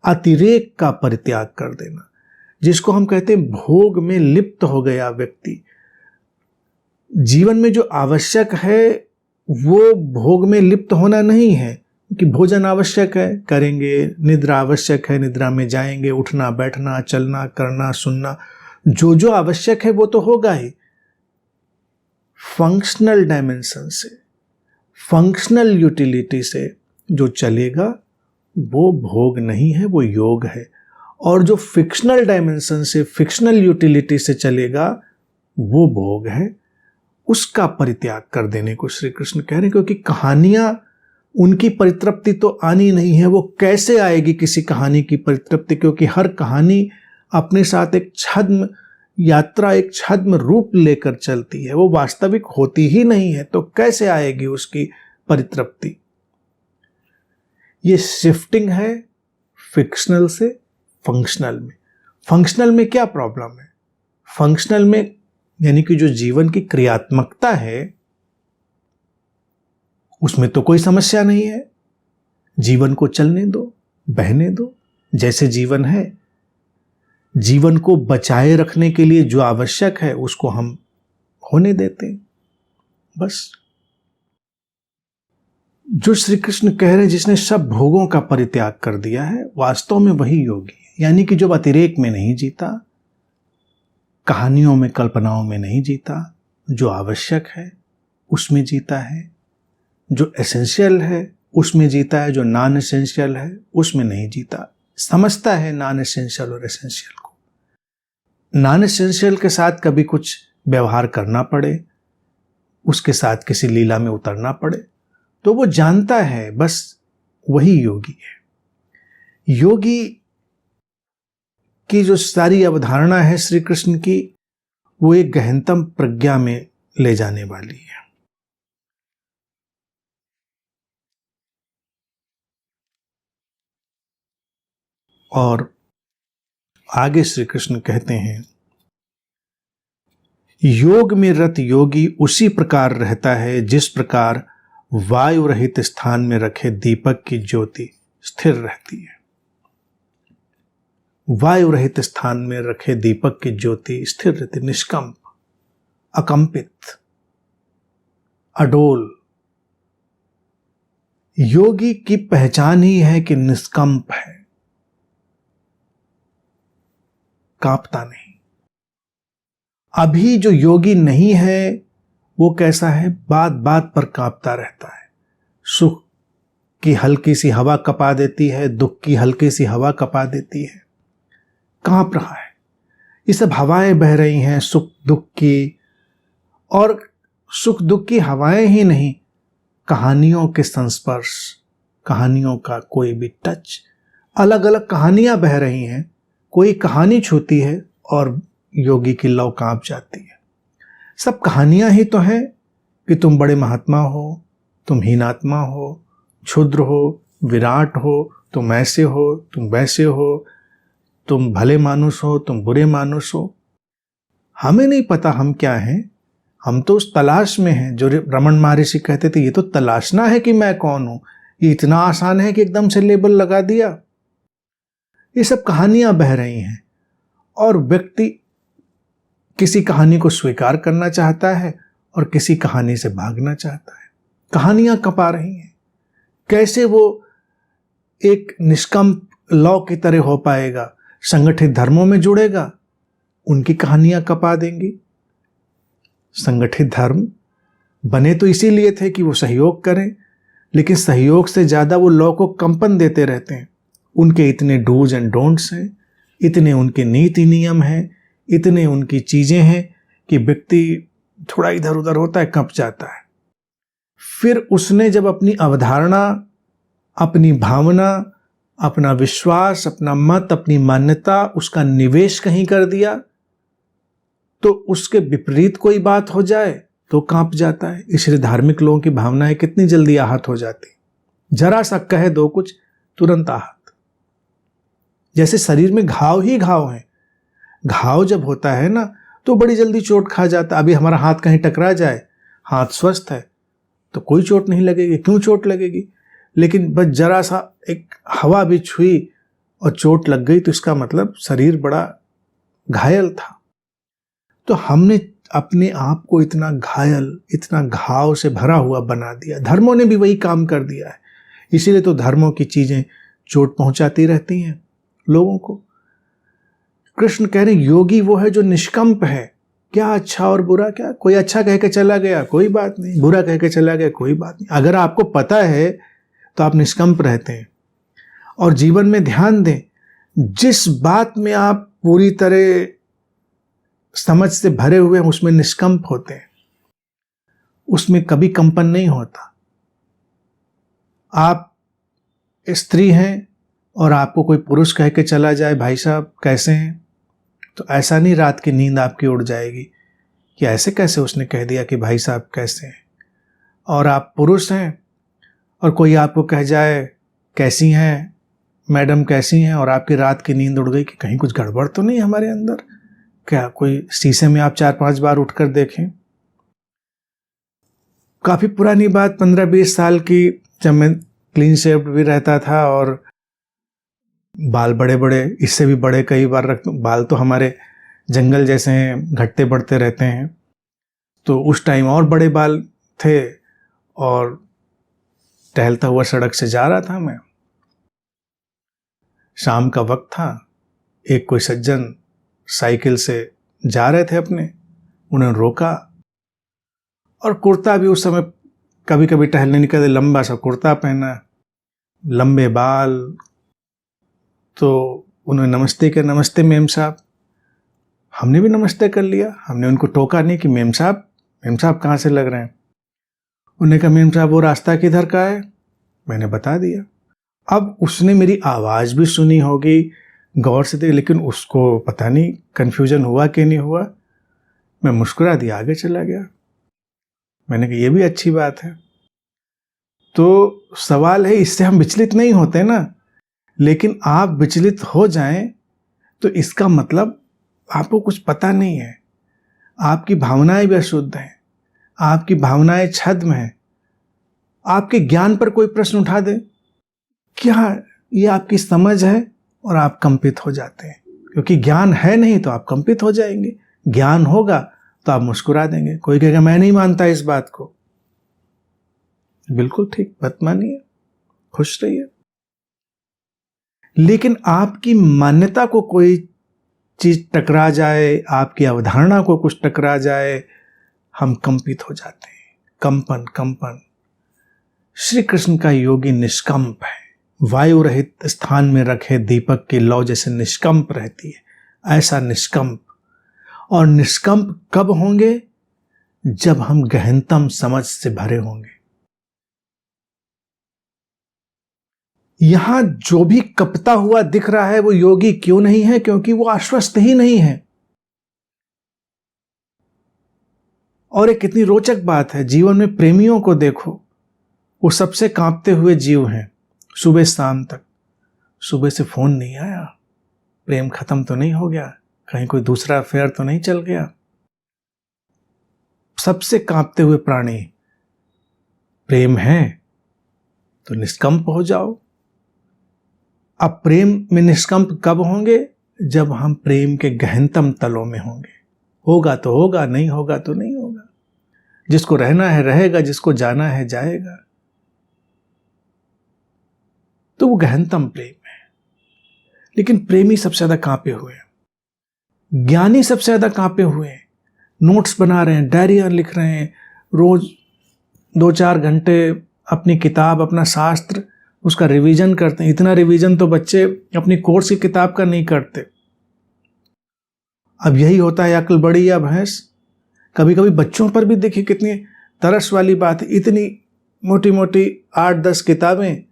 अतिरेक का परित्याग कर देना, जिसको हम कहते हैं भोग में लिप्त हो गया व्यक्ति। जीवन में जो आवश्यक है वो भोग में लिप्त होना नहीं है, कि भोजन आवश्यक है, करेंगे, निद्रा आवश्यक है, निद्रा में जाएंगे, उठना बैठना चलना करना सुनना, जो जो आवश्यक है वो तो होगा ही। फंक्शनल डायमेंशन से, फंक्शनल यूटिलिटी से जो चलेगा वो भोग नहीं है, वो योग है। और जो फिक्शनल डायमेंशन से, फिक्शनल यूटिलिटी से चलेगा वो भोग है। उसका परित्याग कर देने को श्री कृष्ण कह रहे हैं, क्योंकि कहानियां, उनकी परितृप्ति तो आनी नहीं है। वो कैसे आएगी किसी कहानी की परितृप्ति, क्योंकि हर कहानी अपने साथ एक छद्म यात्रा, एक छद्म रूप लेकर चलती है, वो वास्तविक होती ही नहीं है, तो कैसे आएगी उसकी परितृप्ति। ये शिफ्टिंग है फिक्शनल से फंक्शनल में। फंक्शनल में क्या प्रॉब्लम है? फंक्शनल में यानी कि जो जीवन की क्रियात्मकता है उसमें तो कोई समस्या नहीं है। जीवन को चलने दो, बहने दो, जैसे जीवन है। जीवन को बचाए रखने के लिए जो आवश्यक है उसको हम होने देते हैं, बस। जो श्री कृष्ण कह रहे हैं, जिसने सब भोगों का परित्याग कर दिया है, वास्तव में वही योगी है। यानी कि जो अतिरेक में नहीं जीता, कहानियों में, कल्पनाओं में नहीं जीता, जो आवश्यक है उसमें जीता है, जो एसेंशियल है उसमें जीता है, जो नॉन एसेंशियल है उसमें नहीं जीता। समझता है नॉन एसेंशियल और एसेंशियल को। नॉन एसेंशियल के साथ कभी कुछ व्यवहार करना पड़े, उसके साथ किसी लीला में उतरना पड़े, तो वो जानता है, बस वही योगी है। योगी की जो सारी अवधारणा है श्री कृष्ण की, वो एक गहनतम प्रज्ञा में ले जाने वाली है। और आगे श्री कृष्ण कहते हैं, योग में रत योगी उसी प्रकार रहता है जिस प्रकार वायु रहित स्थान में रखे दीपक की ज्योति स्थिर रहती है। वायु रहित स्थान में रखे दीपक की ज्योति स्थिर रहती, निष्कंप, अकंपित, अडोल। योगी की पहचान ही है कि निष्कंप है, कांपता नहीं। अभी जो योगी नहीं है वो कैसा है? बात बात पर कांपता रहता है। सुख की हल्की सी हवा कपा देती है, दुख की हल्की सी हवा कपा देती है, कांप रहा है। ये सब हवाएं बह रही हैं सुख दुख की, और सुख दुख की हवाएं ही नहीं, कहानियों के संस्पर्श, कहानियों का कोई भी टच, अलग अलग कहानियां बह रही हैं। कोई कहानी छूती है और योगी की लौ कांप जाती है। सब कहानियां ही तो हैं कि तुम बड़े महात्मा हो, तुम हीनात्मा हो, क्षुद्र हो, विराट हो, तुम ऐसे हो, तुम वैसे हो, तुम भले मानुष हो, तुम बुरे मानुष हो। हमें नहीं पता हम क्या हैं, हम तो उस तलाश में हैं। जो रमन महर्षि कहते थे, ये तो तलाशना है कि मैं कौन हूं। ये इतना आसान है कि एकदम से लेबल लगा दिया। ये सब कहानियां बह रही हैं और व्यक्ति किसी कहानी को स्वीकार करना चाहता है और किसी कहानी से भागना चाहता है। कहानियां कपा रही हैं। कैसे वो एक निष्कंप लौ की तरह हो पाएगा? संगठित धर्मों में जुड़ेगा, उनकी कहानियां कपा देंगी। संगठित धर्म बने तो इसीलिए थे कि वो सहयोग करें, लेकिन सहयोग से ज्यादा वो लौ को कंपन देते रहते हैं। उनके इतने डूज एंड डोंट्स हैं, इतने उनके नीति नियम हैं, इतने उनकी चीजें हैं कि व्यक्ति थोड़ा इधर उधर होता है, कंप जाता है। फिर उसने जब अपनी अवधारणा, अपनी भावना, अपना विश्वास, अपना मत, अपनी मान्यता, उसका निवेश कहीं कर दिया, तो उसके विपरीत कोई बात हो जाए तो कांप जाता है। इसलिए धार्मिक लोगों की भावनाएं कितनी जल्दी आहत हो जाती, जरा सा कह दो कुछ, तुरंत आहत। जैसे शरीर में घाव ही घाव हैं। घाव जब होता है ना तो बड़ी जल्दी चोट खा जाता। अभी हमारा हाथ कहीं टकरा जाए, हाथ स्वस्थ है तो कोई चोट नहीं लगेगी। क्यों चोट लगेगी? लेकिन बस जरा सा एक हवा भी छुई और चोट लग गई तो इसका मतलब शरीर बड़ा घायल था। तो हमने अपने आप को इतना घायल, इतना घाव से भरा हुआ बना दिया। धर्मों ने भी वही काम कर दिया है। इसीलिए तो धर्मों की चीजें चोट पहुंचाती रहती हैं लोगों को। कृष्ण कह रहे योगी वो है जो निष्कंप है। क्या अच्छा और बुरा, क्या कोई अच्छा कह के चला गया कोई बात नहीं, बुरा कह के चला गया कोई बात नहीं। अगर आपको पता है तो आप निष्कंप रहते हैं। और जीवन में ध्यान दें, जिस बात में आप पूरी तरह समझ से भरे हुए हैं उसमें निष्कंप होते हैं, उसमें कभी कंपन नहीं होता। आप स्त्री हैं और आपको कोई पुरुष कह के चला जाए भाई साहब कैसे हैं, तो ऐसा नहीं रात की नींद आपकी उड़ जाएगी कि ऐसे कैसे उसने कह दिया कि भाई साहब कैसे हैं। और आप पुरुष हैं और कोई आपको कह जाए कैसी हैं मैडम कैसी हैं, और आपकी रात की नींद उड़ गई कि कहीं कुछ गड़बड़ तो नहीं हमारे अंदर। क्या कोई शीशे में आप 4-5 बार उठकर देखें। काफी पुरानी बात, 15-20 साल की, जब मैं क्लीन शेव्ड भी रहता था और बाल बड़े बड़े, इससे भी बड़े कई बार बाल तो हमारे जंगल जैसे हैं, घटते बढ़ते रहते हैं। तो उस टाइम और बड़े बाल थे और टहलता हुआ सड़क से जा रहा था मैं। शाम का वक्त था। एक कोई सज्जन साइकिल से जा रहे थे अपने, उन्होंने रोका और कुर्ता भी उस समय कभी कभी टहलने निकले, लंबा सा कुर्ता पहना, लंबे बाल। तो उन्होंने नमस्ते किया, नमस्ते मेम साहब। हमने भी नमस्ते कर लिया, हमने उनको टोका नहीं कि मेम साहब कहाँ से लग रहे हैं। उन्होंने कहा मेम साहब वो रास्ता किधर का है, मैंने बता दिया। अब उसने मेरी आवाज़ भी सुनी होगी, गौर से देखी, लेकिन उसको पता नहीं कन्फ्यूजन हुआ कि नहीं हुआ। मैं मुस्कुरा दिया, आगे चला गया। मैंने कहा ये भी अच्छी बात है। तो सवाल है, इससे हम विचलित नहीं होते ना, लेकिन आप विचलित हो जाएं तो इसका मतलब आपको कुछ पता नहीं है, आपकी भावनाएं भी अशुद्ध हैं, आपकी भावनाएं छद्म हैं। आपके ज्ञान पर कोई प्रश्न उठा दे, क्या ये आपकी समझ है, और आप कंपित हो जाते हैं। क्योंकि ज्ञान है नहीं तो आप कंपित हो जाएंगे, ज्ञान होगा तो आप मुस्कुरा देंगे। कोई कहेगा मैं नहीं मानता इस बात को, बिल्कुल ठीक, मत मानिए, खुश रहिए। लेकिन आपकी मान्यता को कोई चीज टकरा जाए, आपकी अवधारणा को कुछ टकरा जाए, हम कंपित हो जाते हैं। कंपन। श्री कृष्ण का योगी निष्कंप है। वायु रहित स्थान में रखे दीपक की लौ जैसे निष्कंप रहती है, ऐसा निष्कंप। और निष्कंप कब होंगे? जब हम गहनतम समझ से भरे होंगे। यहां जो भी कपता हुआ दिख रहा है वो योगी क्यों नहीं है? क्योंकि वो आश्वस्त ही नहीं है। और एक कितनी रोचक बात है, जीवन में प्रेमियों को देखो, वो सबसे कांपते हुए जीव हैं सुबह शाम तक। सुबह से फोन नहीं आया, प्रेम खत्म तो नहीं हो गया, कहीं कोई दूसरा अफेयर तो नहीं चल गया। सबसे कांपते हुए प्राणी। प्रेम है तो निष्कंप हो जाओ। अब प्रेम में निष्कंप कब होंगे? जब हम प्रेम के गहनतम तलों में होंगे। होगा तो होगा, नहीं होगा तो नहीं होगा। जिसको रहना है रहेगा, जिसको जाना है जाएगा। तो वो गहनतम प्रेम है। लेकिन प्रेमी सबसे ज्यादा कांपे हुए हैं, ज्ञानी सबसे ज्यादा कांपे हुए हैं। नोट्स बना रहे हैं, डायरियां लिख रहे हैं, रोज 2-4 घंटे अपनी किताब, अपना शास्त्र, उसका रिवीजन करते हैं। इतना रिवीजन तो बच्चे अपनी कोर्स की किताब का नहीं करते। अब यही होता है, अक्ल बड़ी या भैंस। कभी कभी बच्चों पर भी देखिए कितनी तरस वाली बात है। इतनी मोटी मोटी 8-10 किताबें,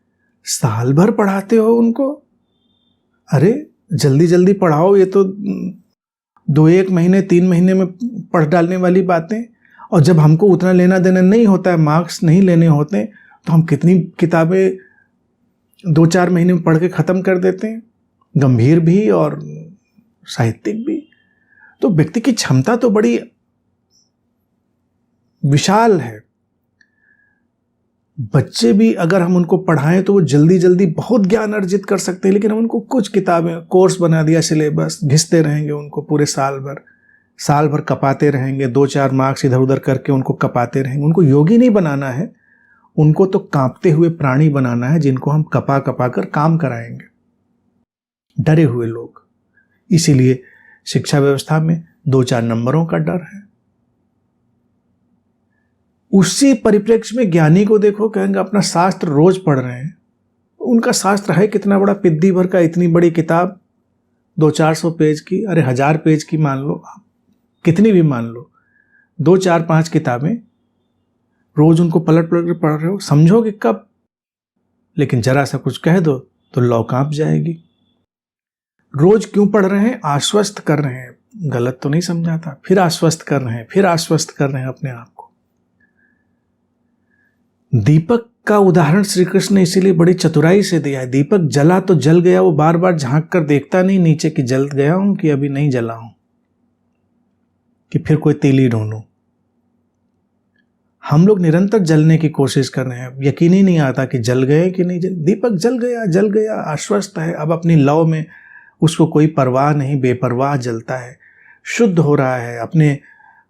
साल भर पढ़ाते हो उनको। अरे जल्दी जल्दी पढ़ाओ, ये तो 2-1 महीने 3 महीने में पढ़ डालने वाली बातें। और जब हमको उतना लेना देना नहीं होता है, मार्क्स नहीं लेने होते, तो हम कितनी किताबें 2-4 महीने में पढ़ के ख़त्म कर देते हैं। गंभीर भी और साहित्यिक भी। तो व्यक्ति की क्षमता तो बड़ी विशाल है। बच्चे भी अगर हम उनको पढ़ाएं तो वो जल्दी जल्दी बहुत ज्ञान अर्जित कर सकते हैं, लेकिन हम उनको कुछ किताबें, कोर्स बना दिया, सिलेबस घिसते रहेंगे उनको पूरे साल भर कपाते रहेंगे, 2-4 मार्क्स इधर उधर करके उनको कपाते रहेंगे। उनको योगी नहीं बनाना है, उनको तो कांपते हुए प्राणी बनाना है, जिनको हम कपा कपा कर काम कराएंगे, डरे हुए लोग। इसीलिए शिक्षा व्यवस्था में 2-4 नंबरों का डर है। उसी परिप्रेक्ष्य में ज्ञानी को देखो, कहेंगे अपना शास्त्र रोज पढ़ रहे हैं। उनका शास्त्र है कितना बड़ा, पिद्दी भर का, इतनी बड़ी किताब 200-400 पेज की, अरे 1000 पेज की मान लो, कितनी भी मान लो, 2-4-5 किताबें रोज उनको पलट पलट कर पढ़ रहे हो, समझोगे कब? लेकिन जरा सा कुछ कह दो तो लौ कांप जाएगी। रोज क्यों पढ़ रहे हैं? आश्वस्त कर रहे हैं, गलत तो नहीं समझाता, फिर आश्वस्त कर रहे हैं, फिर आश्वस्त कर रहे हैं अपने आप को। दीपक का उदाहरण श्री कृष्ण ने इसीलिए बड़ी चतुराई से दिया है। दीपक जला तो जल गया, वो बार बार झांक कर देखता नहीं नीचे कि जल गया हूं कि अभी नहीं जला हूं, कि फिर कोई तीली ढूंढूं। हम लोग निरंतर जलने की कोशिश कर रहे हैं, यकीन ही नहीं आता कि जल गए कि नहीं जल। दीपक जल गया, आश्वस्त है, अब अपनी लौ में उसको कोई परवाह नहीं, बेपरवाह जलता है, शुद्ध हो रहा है, अपने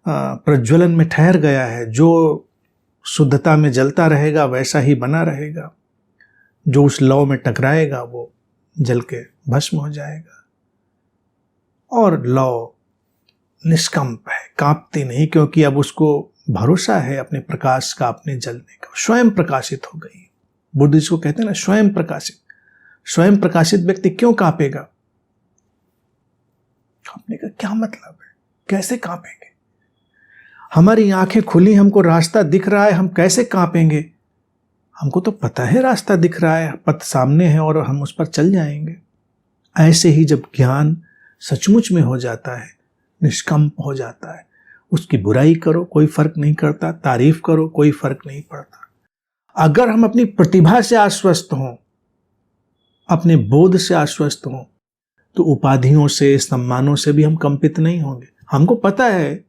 प्रज्वलन में ठहर गया है। जो शुद्धता में जलता रहेगा वैसा ही बना रहेगा, जो उस लौ में टकराएगा वो जल के भस्म हो जाएगा। और लौ निष्कंप है, कांपती नहीं, क्योंकि अब उसको भरोसा है अपने प्रकाश का, अपने जलने का, स्वयं प्रकाशित हो गई। बुद्ध जिसको कहते हैं ना, स्वयं प्रकाशित। स्वयं प्रकाशित व्यक्ति क्यों कांपेगा? कांपने का क्या मतलब है? कैसे कांपेंगे? हमारी आंखें खुली, हमको रास्ता दिख रहा है, हम कैसे कांपेंगे? हमको तो पता है रास्ता दिख रहा है, पथ सामने है और हम उस पर चल जाएंगे। ऐसे ही जब ज्ञान सचमुच में हो जाता है, निष्कंप हो जाता है, उसकी बुराई करो कोई फर्क नहीं करता, तारीफ करो कोई फर्क नहीं पड़ता। अगर हम अपनी प्रतिभा से आश्वस्त हों, अपने बोध से आश्वस्त हों, तो उपाधियों से, सम्मानों से भी हम कंपित नहीं होंगे। हमको पता है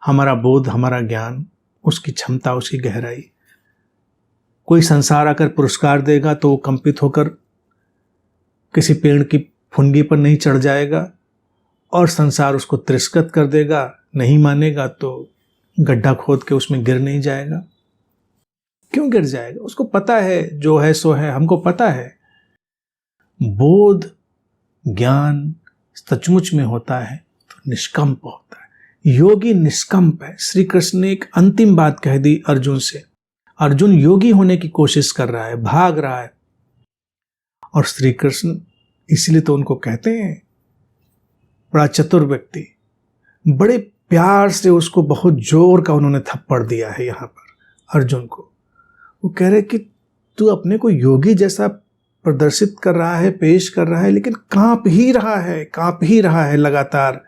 हमारा बोध, हमारा ज्ञान, उसकी क्षमता, उसकी गहराई। कोई संसार आकर पुरस्कार देगा तो कंपित होकर किसी पेड़ की फुनगी पर नहीं चढ़ जाएगा, और संसार उसको तिरस्कृत कर देगा, नहीं मानेगा तो गड्ढा खोद के उसमें गिर नहीं जाएगा। क्यों गिर जाएगा? उसको पता है जो है सो है। हमको पता है बोध ज्ञान सचमुच में होता है तो निष्कंप होता है। योगी निष्कंप है। श्री कृष्ण ने एक अंतिम बात कह दी अर्जुन से। अर्जुन योगी होने की कोशिश कर रहा है, भाग रहा है, और श्री कृष्ण इसलिए तो उनको कहते हैं बड़ा चतुर व्यक्ति। बड़े प्यार से उसको बहुत जोर का उन्होंने थप्पड़ दिया है यहाँ पर अर्जुन को। वो कह रहे कि तू अपने को योगी जैसा प्रदर्शित कर रहा है, पेश कर रहा है, लेकिन कांप ही रहा है लगातार।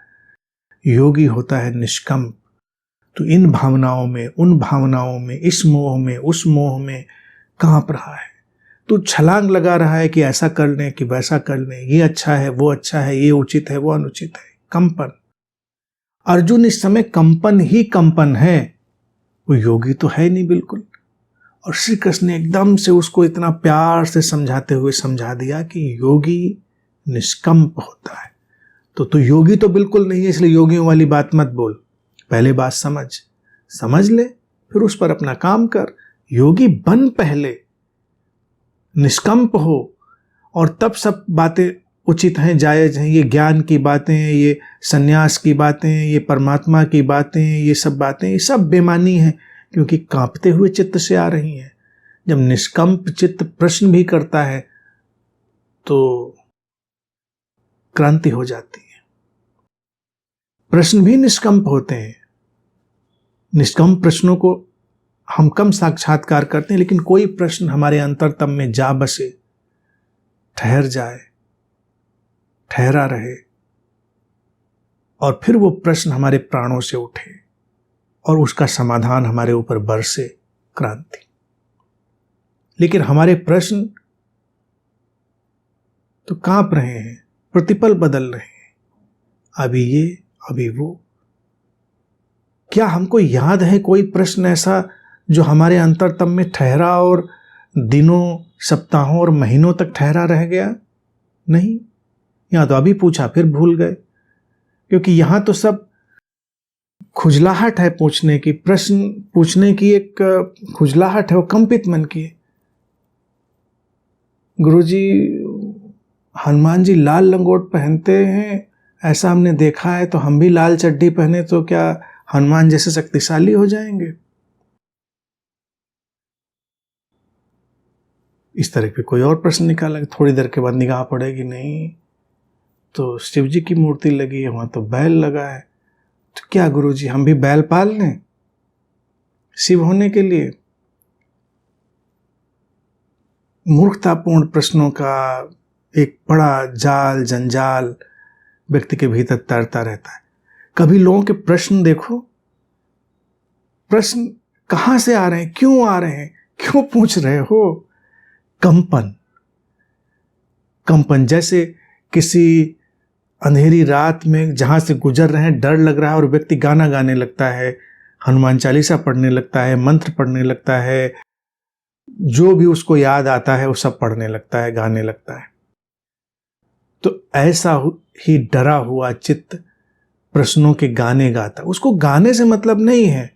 योगी होता है निष्कंप। तो इन भावनाओं में, उन भावनाओं में, इस मोह में, उस मोह में कांप रहा है। तो छलांग लगा रहा है कि ऐसा कर लें कि वैसा कर लें, ये अच्छा है, वो अच्छा है, ये उचित है, वो अनुचित है। कंपन। अर्जुन इस समय कंपन ही कंपन है, वो योगी तो है नहीं बिल्कुल। और श्री कृष्ण ने एकदम से उसको इतना प्यार से समझाते हुए समझा दिया कि योगी निष्कंप होता है। तो तू योगी तो बिल्कुल नहीं है, इसलिए योगियों वाली बात मत बोल। पहले बात समझ ले, फिर उस पर अपना काम कर। योगी बन पहले, निष्कंप हो, और तब सब बातें उचित हैं, जायज हैं। ये ज्ञान की बातें हैं, ये सन्यास की बातें हैं, ये परमात्मा की बातें हैं, ये सब बातें, ये सब बेमानी हैं, क्योंकि कांपते हुए चित्त से आ रही हैं। जब निष्कंप चित्त प्रश्न भी करता है तो क्रांति हो जाती है। प्रश्न भी निष्कंप होते हैं। निष्कंप प्रश्नों को हम कम साक्षात्कार करते हैं, लेकिन कोई प्रश्न हमारे अंतरतम में जा बसे, ठहर जाए, ठहरा रहे, और फिर वो प्रश्न हमारे प्राणों से उठे और उसका समाधान हमारे ऊपर बरसे, क्रांति। लेकिन हमारे प्रश्न तो कांप रहे हैं, प्रतिपल बदल रहे हैं, अभी ये अभी वो। क्या हमको याद है कोई प्रश्न ऐसा जो हमारे अंतरतम में ठहरा और दिनों, सप्ताहों और महीनों तक ठहरा रह गया? नहीं। यहां तो अभी पूछा फिर भूल गए, क्योंकि यहां तो सब खुजलाहट है पूछने की, प्रश्न पूछने की एक खुजलाहट है, वो कंपित मन की है। गुरुजी, हनुमान जी लाल लंगोट पहनते हैं, ऐसा हमने देखा है, तो हम भी लाल चड्डी पहने तो क्या हनुमान जैसे शक्तिशाली हो जाएंगे? इस तरह के कोई और प्रश्न निकाला, थोड़ी देर के बाद निगाह पड़ेगी, नहीं तो शिव जी की मूर्ति लगी है, वहां तो बैल लगा है, तो क्या गुरुजी हम भी बैल पाल लें शिव होने के लिए? मूर्खतापूर्ण प्रश्नों का एक बड़ा जाल जंजाल व्यक्ति के भीतर तैरता रहता है। कभी लोगों के प्रश्न देखो, प्रश्न कहां से आ रहे हैं, क्यों आ रहे हैं, क्यों पूछ रहे हो? कंपन, कंपन जैसे किसी अंधेरी रात में जहां से गुजर रहे हैं, डर लग रहा है और व्यक्ति गाना गाने लगता है, हनुमान चालीसा पढ़ने लगता है, मंत्र पढ़ने लगता है, जो भी उसको याद आता है वो सब पढ़ने लगता है, गाने लगता है। तो ऐसा ही डरा हुआ चित्त प्रश्नों के गाने गाता। उसको गाने से मतलब नहीं है,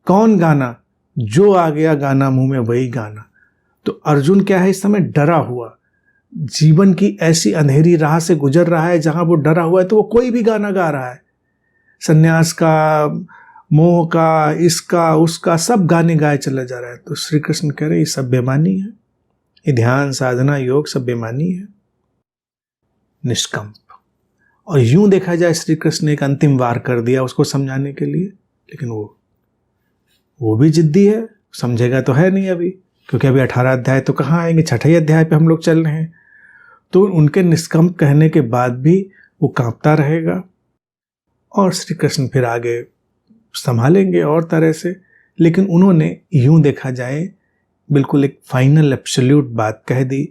कौन गाना, जो आ गया गाना मुंह में वही गाना। तो अर्जुन क्या है, इस समय डरा हुआ, जीवन की ऐसी अंधेरी राह से गुजर रहा है जहां वो डरा हुआ है, तो वो कोई भी गाना गा रहा है, सन्यास का, मोह का, इसका उसका, सब गाने गाए चला जा रहा है। तो श्री कृष्ण कह रहे ये सब बेमानी है, ये ध्यान साधना योग सब बेमानी है, निष्कंप। और यूं देखा जाए श्री कृष्ण ने एक अंतिम वार कर दिया उसको समझाने के लिए, लेकिन वो भी जिद्दी है, समझेगा तो है नहीं अभी, क्योंकि अभी 18 अध्याय तो कहाँ आएंगे, 6ठे अध्याय पे हम लोग चल रहे हैं। तो उनके निष्कंप कहने के बाद भी वो कांपता रहेगा, और श्री कृष्ण फिर आगे संभालेंगे और तरह से। लेकिन उन्होंने यूं देखा जाए बिल्कुल एक फाइनल एब्सोल्यूट बात कह दी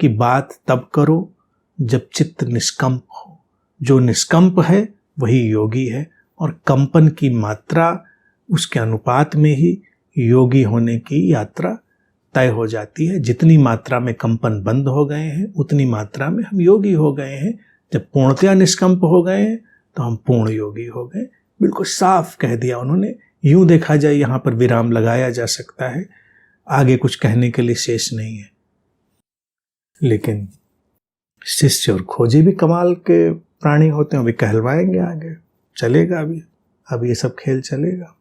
कि बात तब करो जब चित्त निष्कंप हो। जो निष्कंप है वही योगी है, और कंपन की मात्रा उसके अनुपात में ही योगी होने की यात्रा तय हो जाती है। जितनी मात्रा में कंपन बंद हो गए हैं उतनी मात्रा में हम योगी हो गए हैं। जब पूर्णतया निष्कंप हो गए हैं तो हम पूर्ण योगी हो गए। बिल्कुल साफ कह दिया उन्होंने। यूं देखा जाए यहाँ पर विराम लगाया जा सकता है, आगे कुछ कहने के लिए शेष नहीं है। लेकिन शिष्य और खोजी भी कमाल के प्राणी होते हैं, वे कहलवाएंगे आगे, चलेगा अभी ये सब खेल चलेगा।